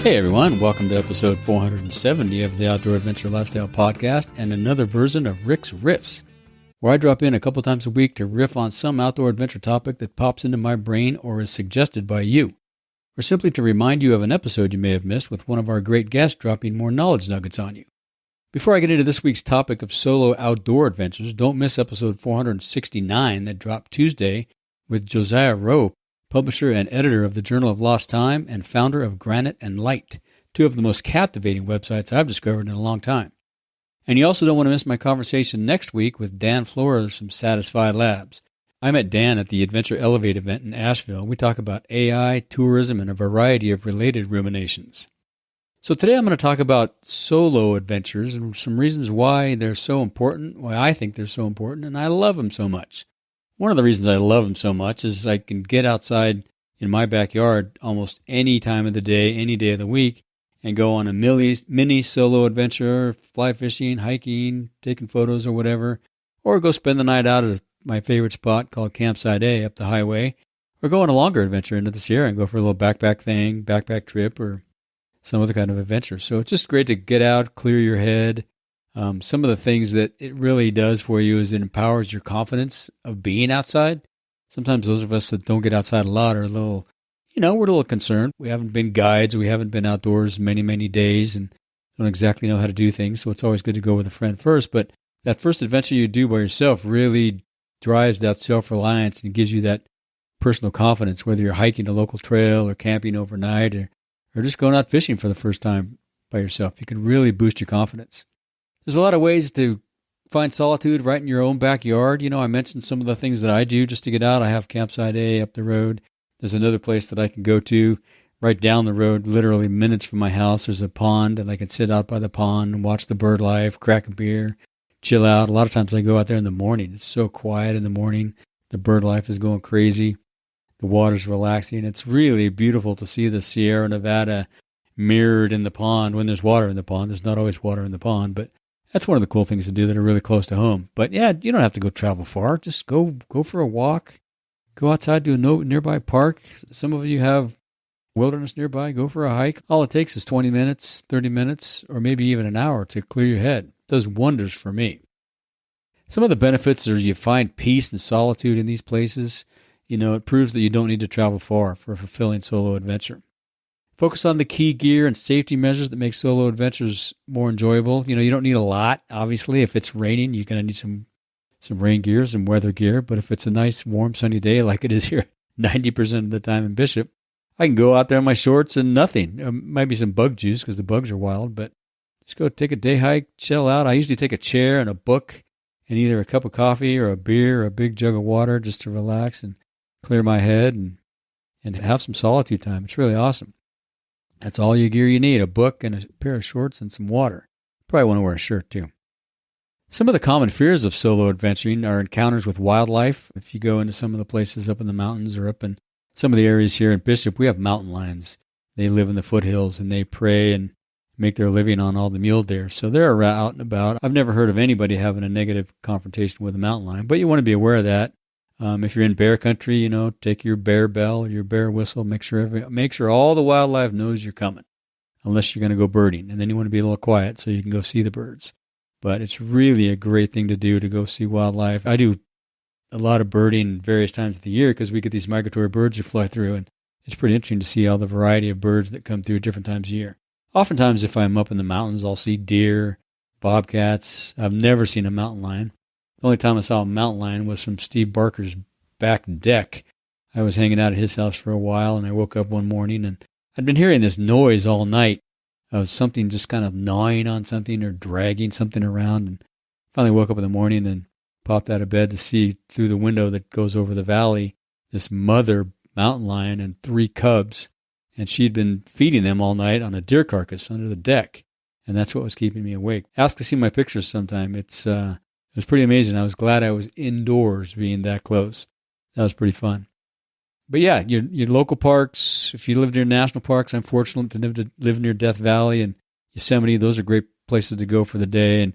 Hey everyone, welcome to episode 470 of the Outdoor Adventure Lifestyle Podcast and another version of Rick's Riffs, where I drop in a couple times a week to riff on some outdoor adventure topic that pops into my brain or is suggested by you, or simply to remind you of an episode you may have missed with one of our great guests dropping more knowledge nuggets on you. Before I get into this week's topic of solo outdoor adventures, don't miss episode 469 that dropped Tuesday with Josiah Rowe, publisher and editor of the Journal of Lost Time and founder of Granite and Light, two of the most captivating websites I've discovered in a long time. And you also don't want to miss my conversation next week with Dan Flores from Satisfied Labs. I met Dan at the Adventure Elevate event in Asheville. We talk about AI, tourism, and a variety of related ruminations. So today I'm going to talk about solo adventures and some reasons why they're so important, why I think they're so important, and I love them so much. One of the reasons I love them so much is I can get outside in my backyard almost any time of the day, any day of the week, and go on a mini solo adventure, fly fishing, hiking, taking photos or whatever, or go spend the night out at my favorite spot called Campsite A up the highway, or go on a longer adventure into the Sierra and go for a little backpack trip, or some other kind of adventure. So it's just great to get out, clear your head. Some of the things that it really does for you is it empowers your confidence of being outside. Sometimes those of us that don't get outside a lot are a little, we're a little concerned. We haven't been guides. We haven't been outdoors many, many days and don't exactly know how to do things. So it's always good to go with a friend first. But that first adventure you do by yourself really drives that self-reliance and gives you that personal confidence, whether you're hiking a local trail or camping overnight or just going out fishing for the first time by yourself. You can really boost your confidence. There's a lot of ways to find solitude right in your own backyard. I mentioned some of the things that I do just to get out. I have Campsite A up the road. There's another place that I can go to right down the road, literally minutes from my house. There's a pond, and I can sit out by the pond and watch the bird life, crack a beer, chill out. A lot of times I go out there in the morning. It's so quiet in the morning. The bird life is going crazy. The water's relaxing. It's really beautiful to see the Sierra Nevada mirrored in the pond when there's water in the pond. There's not always water in the pond, but that's one of the cool things to do that are really close to home. But yeah, you don't have to go travel far. Just go for a walk. Go outside to a nearby park. Some of you have wilderness nearby. Go for a hike. All it takes is 20 minutes, 30 minutes, or maybe even an hour to clear your head. It does wonders for me. Some of the benefits are you find peace and solitude in these places. It proves that you don't need to travel far for a fulfilling solo adventure. Focus on the key gear and safety measures that make solo adventures more enjoyable. You don't need a lot. Obviously, if it's raining, you're going to need some rain gear, some weather gear. But if it's a nice, warm, sunny day like it is here 90% of the time in Bishop, I can go out there in my shorts and nothing. Might be some bug juice because the bugs are wild, but just go take a day hike, chill out. I usually take a chair and a book and either a cup of coffee or a beer or a big jug of water just to relax and clear my head and have some solitude time. It's really awesome. That's all your gear you need, a book and a pair of shorts and some water. Probably want to wear a shirt too. Some of the common fears of solo adventuring are encounters with wildlife. If you go into some of the places up in the mountains or up in some of the areas here in Bishop, we have mountain lions. They live in the foothills and they prey and make their living on all the mule deer. So they're out and about. I've never heard of anybody having a negative confrontation with a mountain lion, but you want to be aware of that. If you're in bear country, take your bear bell or your bear whistle. Make sure all the wildlife knows you're coming, unless you're going to go birding, and then you want to be a little quiet so you can go see the birds. But it's really a great thing to do to go see wildlife. I do a lot of birding various times of the year because we get these migratory birds that fly through, and it's pretty interesting to see all the variety of birds that come through at different times of year. Oftentimes, if I'm up in the mountains, I'll see deer, bobcats. I've never seen a mountain lion. The only time I saw a mountain lion was from Steve Barker's back deck. I was hanging out at his house for a while, and I woke up one morning, and I'd been hearing this noise all night of something just kind of gnawing on something or dragging something around. And finally woke up in the morning and popped out of bed to see through the window that goes over the valley this mother mountain lion and 3 cubs, and she'd been feeding them all night on a deer carcass under the deck, and that's what was keeping me awake. Ask to see my pictures sometime. It was pretty amazing. I was glad I was indoors being that close. That was pretty fun. But yeah, your local parks, if you live near national parks, I'm fortunate to live near Death Valley and Yosemite. Those are great places to go for the day and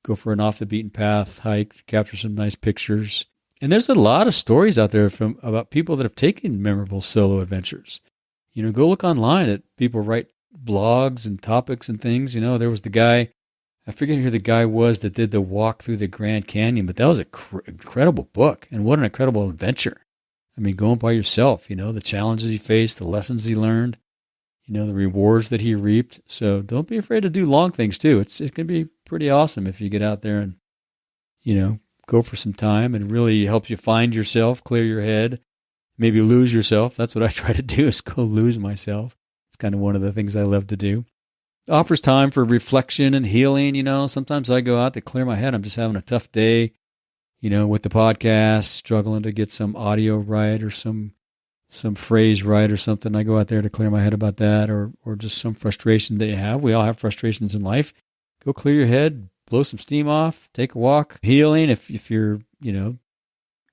go for an off-the-beaten-path hike, capture some nice pictures. And there's a lot of stories out there about people that have taken memorable solo adventures. Go look online at people write blogs and topics and things. There was the guy, I forget who the guy was that did the walk through the Grand Canyon, but that was an incredible book. And what an incredible adventure. I mean, going by yourself, the challenges he faced, the lessons he learned, the rewards that he reaped. So don't be afraid to do long things too. It can be pretty awesome if you get out there and, go for some time, and really helps you find yourself, clear your head, maybe lose yourself. That's what I try to do, is go lose myself. It's kind of one of the things I love to do. It offers time for reflection and healing. Sometimes I go out to clear my head. I'm just having a tough day, with the podcast, struggling to get some audio right or some phrase right or something. I go out there to clear my head about that, or just some frustration that you have. We all have frustrations in life. Go clear your head, blow some steam off, take a walk. Healing, if you're,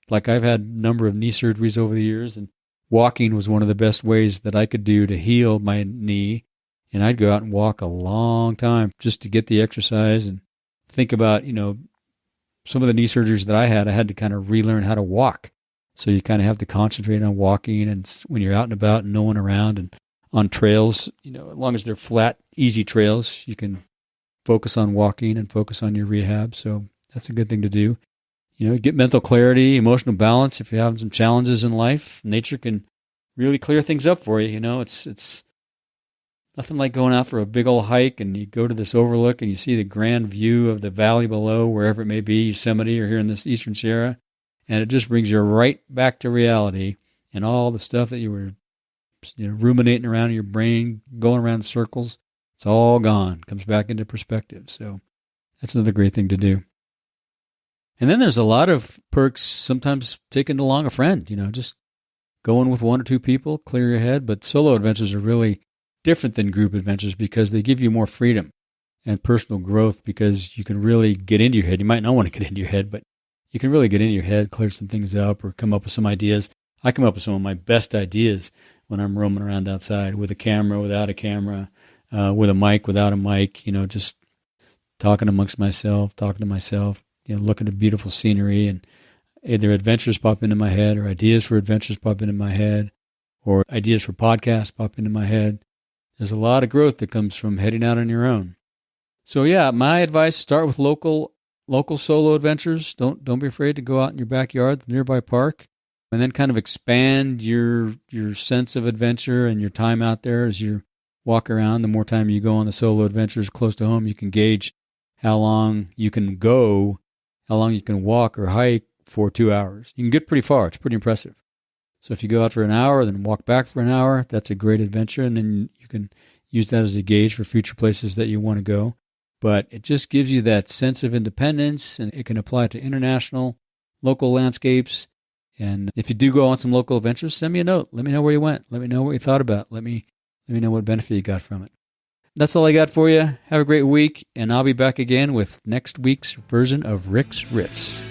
like I've had a number of knee surgeries over the years, and walking was one of the best ways that I could do to heal my knee. And I'd go out and walk a long time just to get the exercise and think about, some of the knee surgeries that I had to kind of relearn how to walk. So you kind of have to concentrate on walking, and when you're out and about and no one around and on trails, as long as they're flat, easy trails, you can focus on walking and focus on your rehab. So that's a good thing to do. Get mental clarity, emotional balance. If you're having some challenges in life, nature can really clear things up for you. It's nothing like going out for a big old hike and you go to this overlook and you see the grand view of the valley below, wherever it may be, Yosemite or here in this Eastern Sierra. And it just brings you right back to reality, and all the stuff that you were ruminating around in your brain, going around in circles, it's all gone, comes back into perspective. So that's another great thing to do. And then there's a lot of perks, sometimes taking along a friend, just going with one or two people, clear your head. But solo adventures are really different than group adventures because they give you more freedom and personal growth, because you can really get into your head. You might not want to get into your head, but you can really get into your head, clear some things up, or come up with some ideas. I come up with some of my best ideas when I'm roaming around outside with a camera, without a camera, with a mic, without a mic, just talking amongst myself, talking to myself, looking at beautiful scenery, and either adventures pop into my head, or ideas for adventures pop into my head, or ideas for podcasts pop into my head. There's a lot of growth that comes from heading out on your own. So yeah, my advice, start with local solo adventures. Don't be afraid to go out in your backyard, the nearby park, and then kind of expand your sense of adventure and your time out there as you walk around. The more time you go on the solo adventures close to home, you can gauge how long you can go, how long you can walk or hike for 2 hours. You can get pretty far. It's pretty impressive. So if you go out for an hour, then walk back for an hour, that's a great adventure. And then you can use that as a gauge for future places that you want to go. But it just gives you that sense of independence, and it can apply to international, local landscapes. And if you do go on some local adventures, send me a note. Let me know where you went. Let me know what you thought about. Let me know what benefit you got from it. That's all I got for you. Have a great week, and I'll be back again with next week's version of Rick's Riffs.